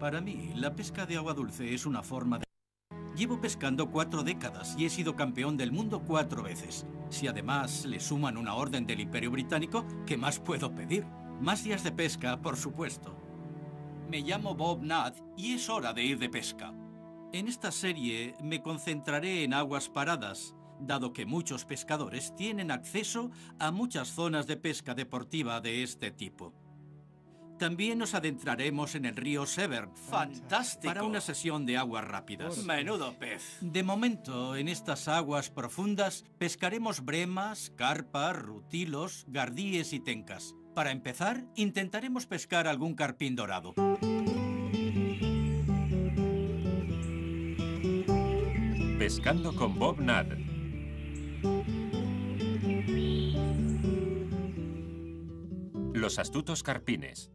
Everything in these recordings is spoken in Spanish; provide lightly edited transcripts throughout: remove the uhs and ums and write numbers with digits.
Para mí, la pesca de agua dulce es una forma de... Llevo pescando 4 décadas y he sido campeón del mundo 4 veces. Si además le suman una orden del Imperio Británico, ¿qué más puedo pedir? Más días de pesca, por supuesto. Me llamo Bob Nutt y es hora de ir de pesca. En esta serie me concentraré en aguas paradas, dado que muchos pescadores tienen acceso a muchas zonas de pesca deportiva de este tipo. También nos adentraremos en el río Severn. ¡Fantástico! Para una sesión de aguas rápidas. ¡Menudo pez! De momento, en estas aguas profundas, pescaremos bremas, carpas, rutilos, gardíes y tencas. Para empezar, intentaremos pescar algún carpín dorado. Pescando con Bob Nutt. Los astutos carpines.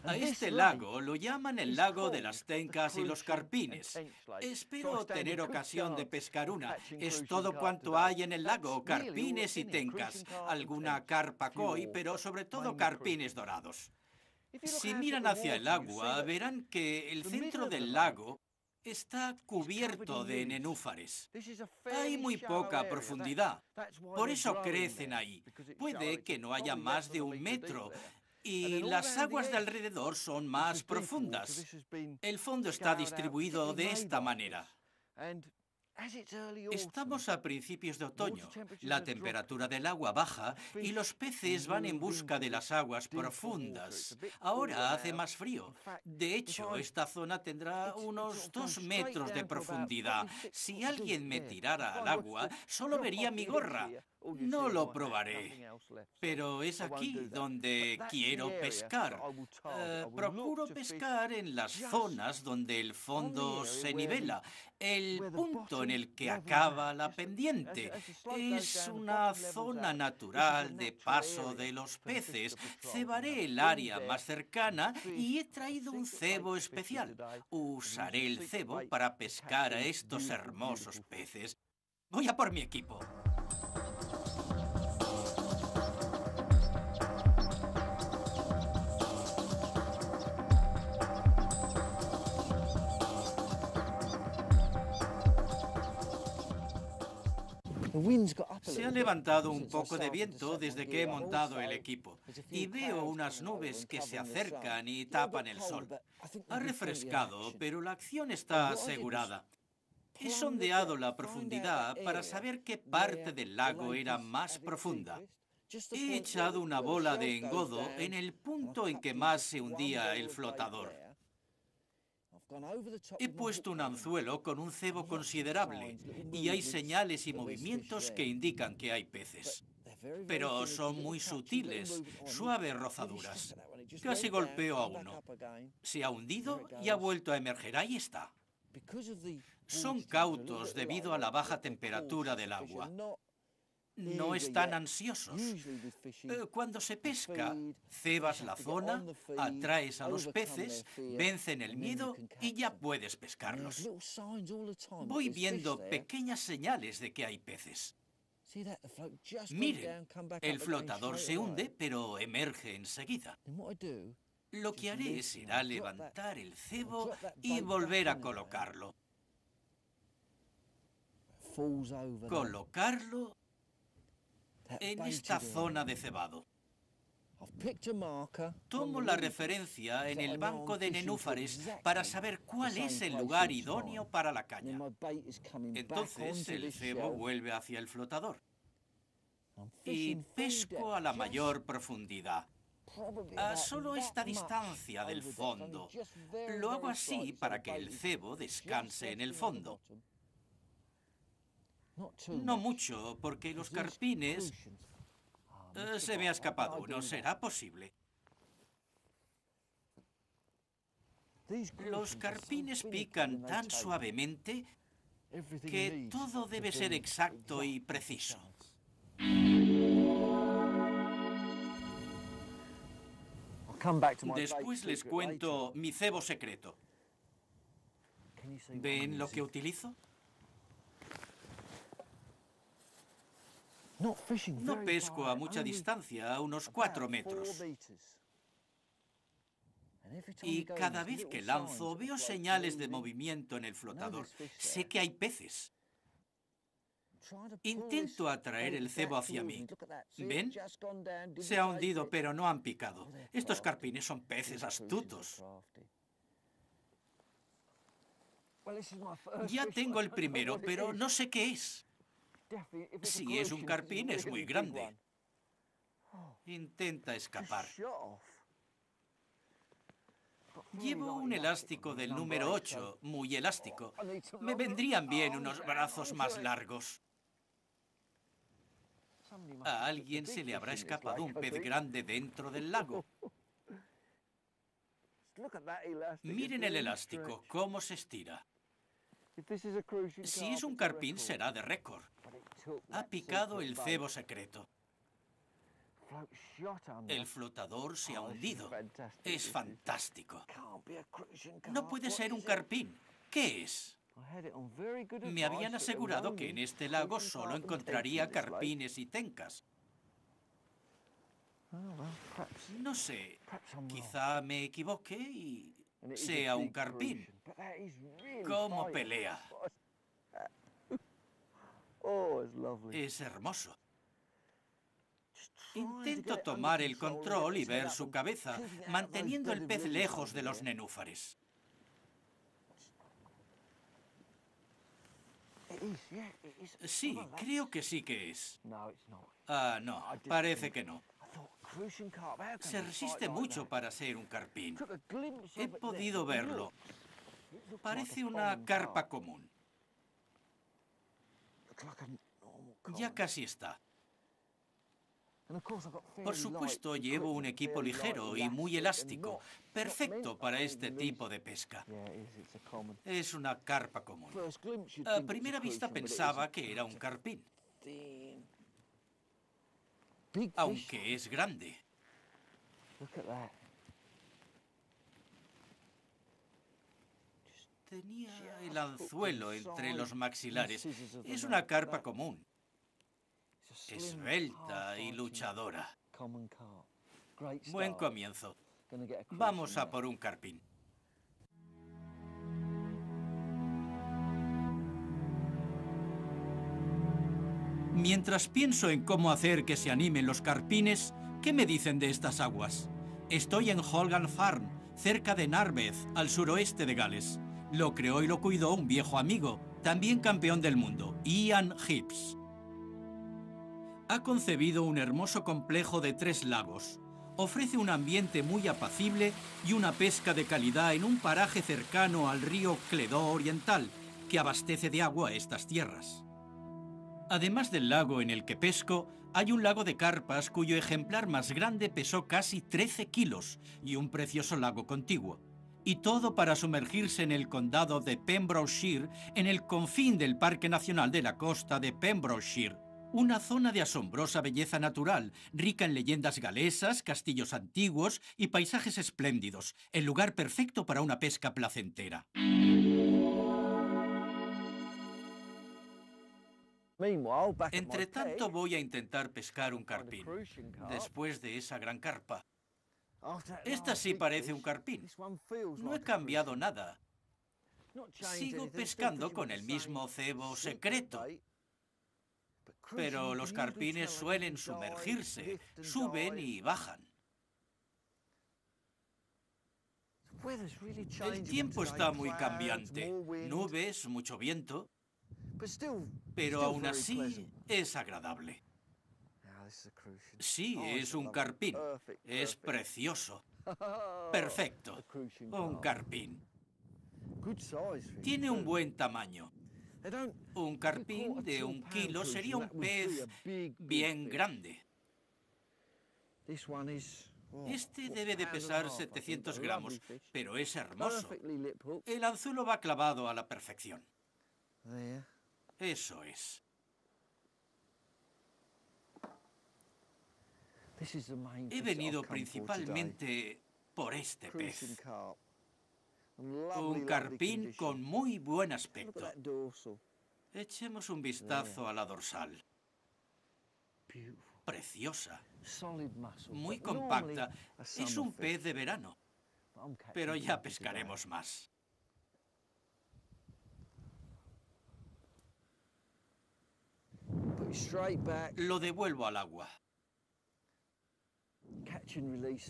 A este lago lo llaman el lago de las tencas y los carpines. Espero tener ocasión de pescar una. Es todo cuanto hay en el lago, carpines y tencas. Alguna carpa koi, pero sobre todo carpines dorados. Si miran hacia el agua, verán que el centro del lago está cubierto de nenúfares. Hay muy poca profundidad. Por eso crecen ahí. Puede que no haya más de 1 metro. Y las aguas de alrededor son más profundas. El fondo está distribuido de esta manera. Estamos a principios de otoño. La temperatura del agua baja y los peces van en busca de las aguas profundas. Ahora hace más frío. De hecho, esta zona tendrá unos 2 metros de profundidad. Si alguien me tirara al agua, solo vería mi gorra. No lo probaré. Pero es aquí donde quiero pescar. Procuro pescar en las zonas donde el fondo se nivela. El punto en el que acaba la pendiente. Es una zona natural de paso de los peces. Cebaré el área más cercana y he traído un cebo especial. Usaré el cebo para pescar a estos hermosos peces. Voy a por mi equipo. Se ha levantado un poco de viento desde que he montado el equipo y veo unas nubes que se acercan y tapan el sol. Ha refrescado, pero la acción está asegurada. He sondeado la profundidad para saber qué parte del lago era más profunda. He echado una bola de engodo en el punto en que más se hundía el flotador. He puesto un anzuelo con un cebo considerable y hay señales y movimientos que indican que hay peces. Pero son muy sutiles, suaves rozaduras. Casi golpeo a uno. Se ha hundido y ha vuelto a emerger. Ahí está. Son cautos debido a la baja temperatura del agua. No están ansiosos. Cuando se pesca, cebas la zona, atraes a los peces, vencen el miedo y ya puedes pescarlos. Voy viendo pequeñas señales de que hay peces. Miren, el flotador se hunde, pero emerge enseguida. Lo que haré será levantar el cebo y volver a colocarlo. Colocarlo en esta zona de cebado. Tomo la referencia en el banco de nenúfares para saber cuál es el lugar idóneo para la caña. Entonces el cebo vuelve hacia el flotador. Y pesco a la mayor profundidad. A solo esta distancia del fondo. Lo hago así para que el cebo descanse en el fondo. No mucho, porque los carpines... se me ha escapado uno, será posible. Los carpines pican tan suavemente que todo debe ser exacto y preciso. Después les cuento mi cebo secreto. ¿Ven lo que utilizo? No pesco a mucha distancia, a unos 4 metros. Y cada vez que lanzo veo señales de movimiento en el flotador. Sé que hay peces. Intento atraer el cebo hacia mí. ¿Ven? Se ha hundido, pero no han picado. Estos carpines son peces astutos. Ya tengo el primero, pero no sé qué es. Si es un carpín, es muy grande. Intenta escapar. Llevo un elástico del número 8, muy elástico. Me vendrían bien unos brazos más largos. A alguien se le habrá escapado un pez grande dentro del lago. Miren el elástico, cómo se estira. Si es un carpín, será de récord. Ha picado el cebo secreto. El flotador se ha hundido. Es fantástico. No puede ser un carpín. ¿Qué es? Me habían asegurado que en este lago solo encontraría carpines y tencas. No sé, quizá me equivoque y sea un carpín. ¿Cómo pelea? Es hermoso. Intento tomar el control y ver su cabeza, manteniendo el pez lejos de los nenúfares. Sí, creo que sí que es. Ah, no, parece que no. Se resiste mucho para ser un carpín. He podido verlo. Parece una carpa común. Ya casi está. Por supuesto, llevo un equipo ligero y muy elástico, perfecto para este tipo de pesca. Es una carpa común. A primera vista pensaba que era un carpín, aunque es grande. Tenía el anzuelo entre los maxilares. Es una carpa común. Esbelta y luchadora. Buen comienzo. Vamos a por un carpín. Mientras pienso en cómo hacer que se animen los carpines, ¿qué me dicen de estas aguas? Estoy en Holgan Farm, cerca de Narberth, al suroeste de Gales. Lo creó y lo cuidó un viejo amigo, también campeón del mundo, Ian Hibbs. Ha concebido un hermoso complejo de 3 lagos. Ofrece un ambiente muy apacible y una pesca de calidad en un paraje cercano al río Cledó Oriental, que abastece de agua a estas tierras. Además del lago en el que pesco, hay un lago de carpas cuyo ejemplar más grande pesó casi 13 kilos y un precioso lago contiguo. Y todo para sumergirse en el condado de Pembrokeshire, en el confín del Parque Nacional de la Costa de Pembrokeshire. Una zona de asombrosa belleza natural, rica en leyendas galesas, castillos antiguos y paisajes espléndidos. El lugar perfecto para una pesca placentera. Entre tanto, voy a intentar pescar un carpín, después de esa gran carpa. Esta sí parece un carpín. No he cambiado nada. Sigo pescando con el mismo cebo secreto. Pero los carpines suelen sumergirse, suben y bajan. El tiempo está muy cambiante. Nubes, mucho viento. Pero aún así es agradable. Sí, es un carpín. Es precioso. Perfecto. Un carpín. Tiene un buen tamaño. Un carpín de 1 kilo sería un pez bien grande. Este debe de pesar 700 gramos, pero es hermoso. El anzuelo va clavado a la perfección. Eso es. He venido principalmente por este pez. Un carpín con muy buen aspecto. Echemos un vistazo a la dorsal. Preciosa. Muy compacta. Es un pez de verano. pero ya pescaremos más. Lo devuelvo al agua.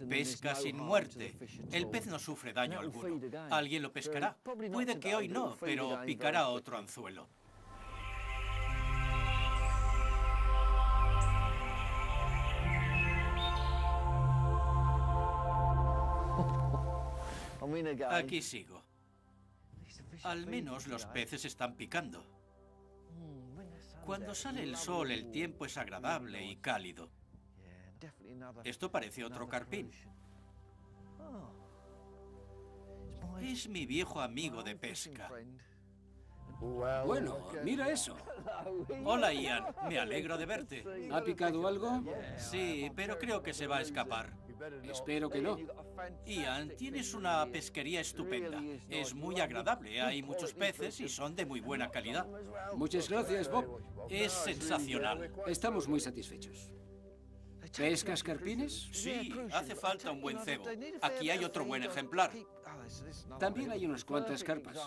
Pesca sin muerte. El pez no sufre daño alguno. Alguien lo pescará. Puede que hoy no, pero picará otro anzuelo. Aquí sigo. Al menos los peces están picando. Cuando sale el sol, el tiempo es agradable y cálido. Esto parece otro carpín. Es mi viejo amigo de pesca. Bueno, mira eso. Hola, Ian. Me alegro de verte. ¿Ha picado algo? Sí, pero creo que se va a escapar. Espero que no. Ian, tienes una pesquería estupenda. Es muy agradable. Hay muchos peces y son de muy buena calidad. Muchas gracias, Bob. Es sensacional. Estamos muy satisfechos. ¿Pescas carpines? Sí, hace falta un buen cebo. Aquí hay otro buen ejemplar. También hay unas cuantas carpas.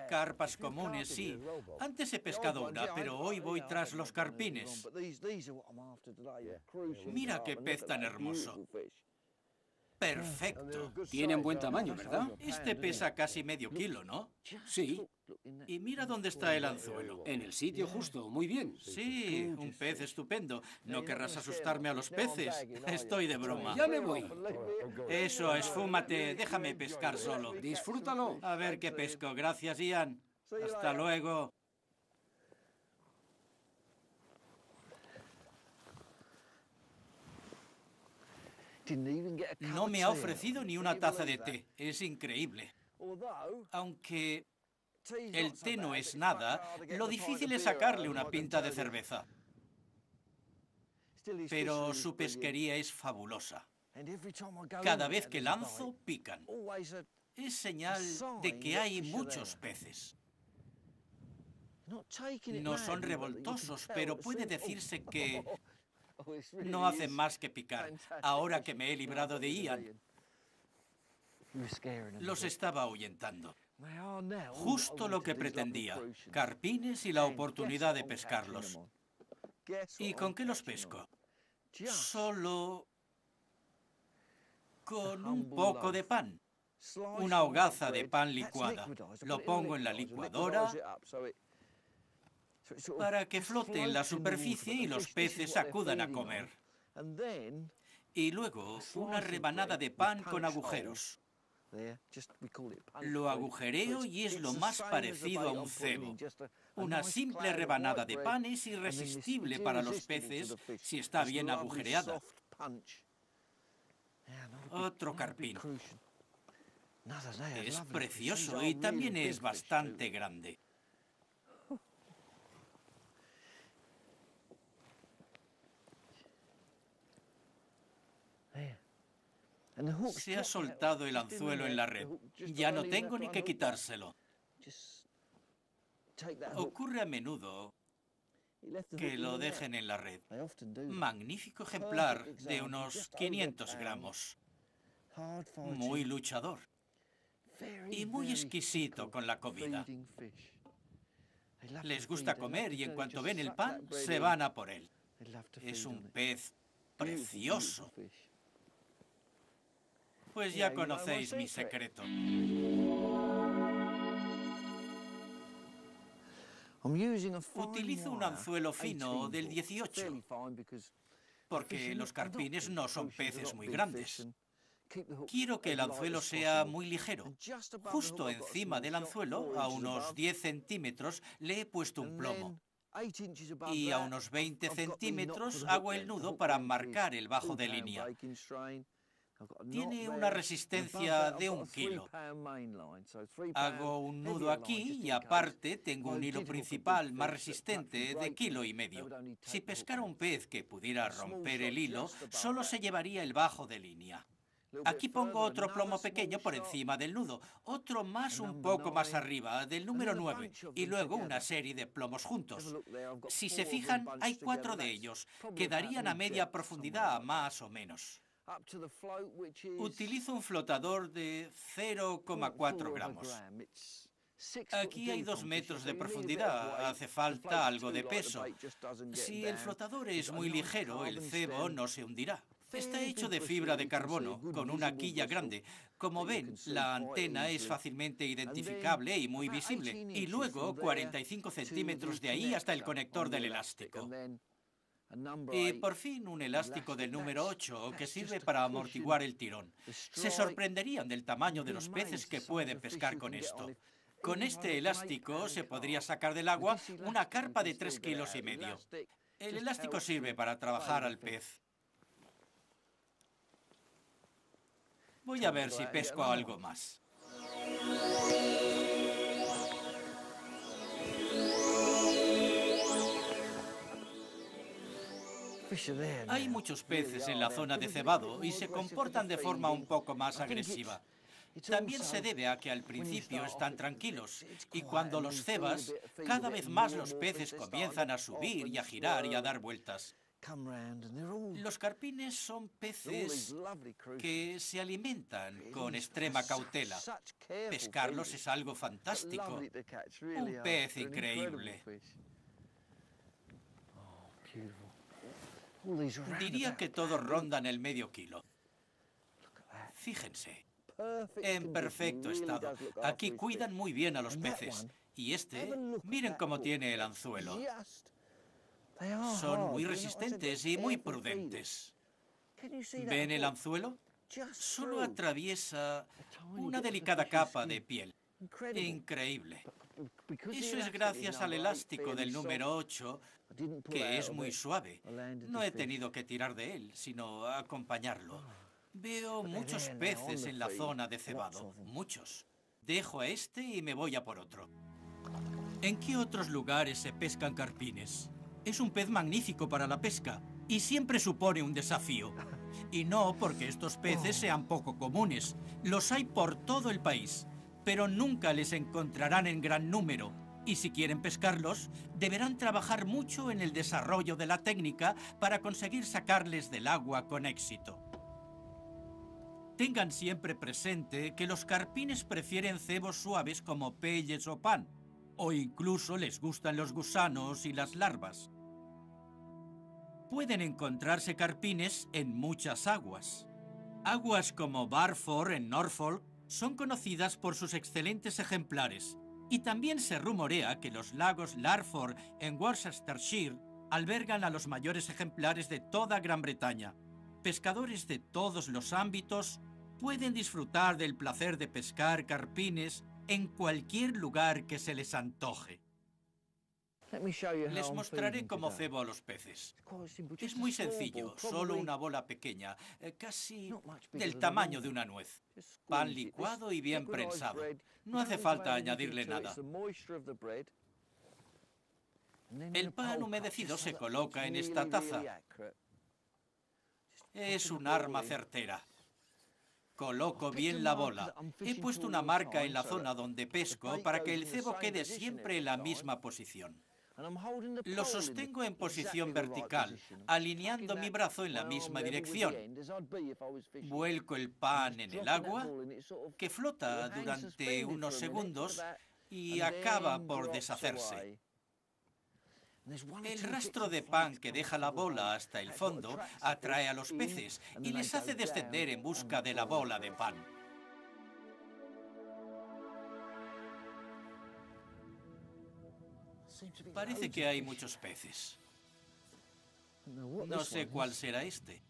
Carpas comunes, sí. Antes he pescado una, pero hoy voy tras los carpines. Mira qué pez tan hermoso. Perfecto. Tienen buen tamaño, ¿verdad? Este pesa casi medio kilo, ¿no? Sí. Y mira dónde está el anzuelo. En el sitio justo, muy bien. Sí, un pez estupendo. No querrás asustarme a los peces. Estoy de broma. Ya me voy. Eso, esfúmate. Déjame pescar solo. Disfrútalo. A ver qué pesco. Gracias, Ian. Hasta luego. No me ha ofrecido ni una taza de té. Es increíble. Aunque el té no es nada, lo difícil es sacarle una pinta de cerveza. Pero su pesquería es fabulosa. Cada vez que lanzo, pican. Es señal de que hay muchos peces. No son revoltosos, pero puede decirse que no hacen más que picar. Ahora que me he librado de Ian, los estaba ahuyentando. Justo lo que pretendía. Carpines y la oportunidad de pescarlos. ¿Y con qué los pesco? Solo con un poco de pan. Una hogaza de pan licuada. Lo pongo en la licuadora para que flote en la superficie y los peces acudan a comer. Y luego una rebanada de pan con agujeros. Lo agujereo y es lo más parecido a un cebo. Una simple rebanada de pan es irresistible para los peces si está bien agujereada. Otro carpín. Es precioso y también es bastante grande. Se ha soltado el anzuelo en la red. Ya no tengo ni que quitárselo. Ocurre a menudo que lo dejen en la red. Magnífico ejemplar de unos 500 gramos. Muy luchador. Y muy exquisito con la comida. Les gusta comer y en cuanto ven el pan, se van a por él. Es un pez precioso. Pues ya conocéis mi secreto. Utilizo un anzuelo fino del 18, porque los carpines no son peces muy grandes. Quiero que el anzuelo sea muy ligero. Justo encima del anzuelo, a unos 10 centímetros, le he puesto un plomo. Y a unos 20 centímetros hago el nudo para marcar el bajo de línea. Tiene una resistencia de 1 kilo. Hago un nudo aquí y aparte tengo un hilo principal más resistente de 1,5 kilos. Si pescara un pez que pudiera romper el hilo, solo se llevaría el bajo de línea. Aquí pongo otro plomo pequeño por encima del nudo, otro más un poco más arriba, del número 9, y luego una serie de plomos juntos. Si se fijan, hay 4 de ellos, que darían a media profundidad más o menos. Utilizo un flotador de 0,4 gramos. Aquí hay 2 metros de profundidad, hace falta algo de peso. Si el flotador es muy ligero, el cebo no se hundirá. Está hecho de fibra de carbono, con una quilla grande. Como ven, la antena es fácilmente identificable y muy visible. Y luego 45 centímetros de ahí hasta el conector del elástico. Y por fin un elástico del número 8 que sirve para amortiguar el tirón. Se sorprenderían del tamaño de los peces que pueden pescar con esto. Con este elástico se podría sacar del agua una carpa de 3,5 kilos. El elástico sirve para trabajar al pez. Voy a ver si pesco algo más. Hay muchos peces en la zona de cebado y se comportan de forma un poco más agresiva. También se debe a que al principio están tranquilos y cuando los cebas, cada vez más los peces comienzan a subir y a girar y a dar vueltas. Los carpines son peces que se alimentan con extrema cautela. Pescarlos es algo fantástico. Un pez increíble. Diría que todos rondan el medio kilo. Fíjense, en perfecto estado. Aquí cuidan muy bien a los peces. Y miren cómo tiene el anzuelo. Son muy resistentes y muy prudentes. ¿Ven el anzuelo? Solo atraviesa una delicada capa de piel. Increíble. Eso es gracias al elástico del número 8, que es muy suave. No he tenido que tirar de él, sino acompañarlo. Veo muchos peces en la zona de cebado. Muchos. Dejo a este y me voy a por otro. ¿En qué otros lugares se pescan carpines? Es un pez magnífico para la pesca y siempre supone un desafío. Y no porque estos peces sean poco comunes. Los hay por todo el país, pero nunca les encontrarán en gran número. Y si quieren pescarlos, deberán trabajar mucho en el desarrollo de la técnica para conseguir sacarles del agua con éxito. Tengan siempre presente que los carpines prefieren cebos suaves como peyes o pan, o incluso les gustan los gusanos y las larvas. Pueden encontrarse carpines en muchas aguas. Aguas como Barford en Norfolk son conocidas por sus excelentes ejemplares, y también se rumorea que los lagos Larford en Worcestershire albergan a los mayores ejemplares de toda Gran Bretaña. Pescadores de todos los ámbitos pueden disfrutar del placer de pescar carpines en cualquier lugar que se les antoje. Les mostraré cómo cebo a los peces. Es muy sencillo, solo una bola pequeña, casi del tamaño de una nuez. Pan licuado y bien prensado. No hace falta añadirle nada. El pan humedecido se coloca en esta taza. Es un arma certera. Coloco bien la bola. He puesto una marca en la zona donde pesco para que el cebo quede siempre en la misma posición. Lo sostengo en posición vertical, alineando mi brazo en la misma dirección. Vuelco el pan en el agua, que flota durante unos segundos y acaba por deshacerse. El rastro de pan que deja la bola hasta el fondo atrae a los peces y les hace descender en busca de la bola de pan. Parece que hay muchos peces. No sé cuál será este.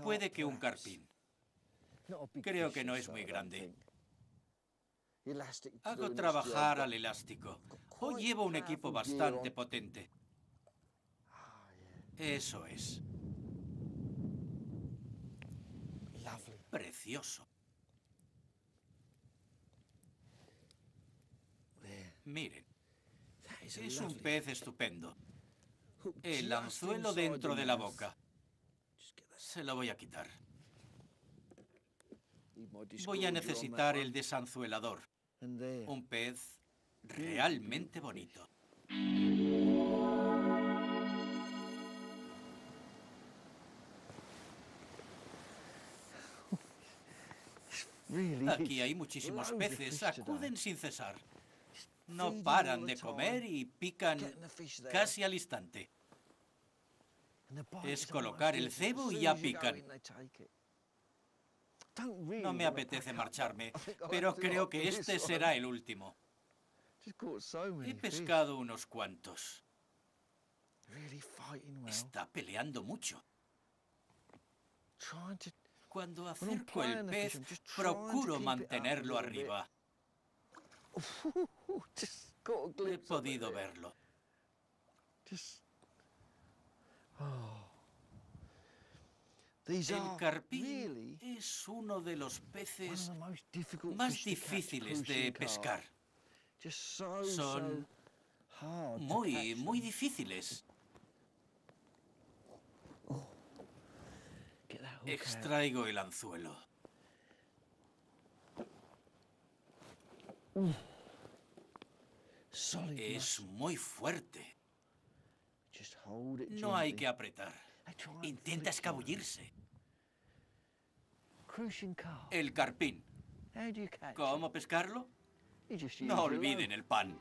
Puede que un carpín. Creo que no es muy grande. Hago trabajar al elástico. Hoy llevo un equipo bastante potente. Eso es. Precioso. Miren, es un pez estupendo. El anzuelo dentro de la boca. Se lo voy a quitar. Voy a necesitar el desanzuelador. Un pez realmente bonito. Aquí hay muchísimos peces, acuden sin cesar. No paran de comer y pican casi al instante. Es colocar el cebo y ya pican. No me apetece marcharme, pero creo que este será el último. He pescado unos cuantos. Está peleando mucho. Cuando acerco el pez, procuro mantenerlo arriba. He podido verlo. El carpín es uno de los peces más difíciles de pescar. Son muy difíciles. Extraigo el anzuelo. Es muy fuerte. No hay que apretar. Intenta escabullirse. El carpín. ¿Cómo pescarlo? No olviden el pan.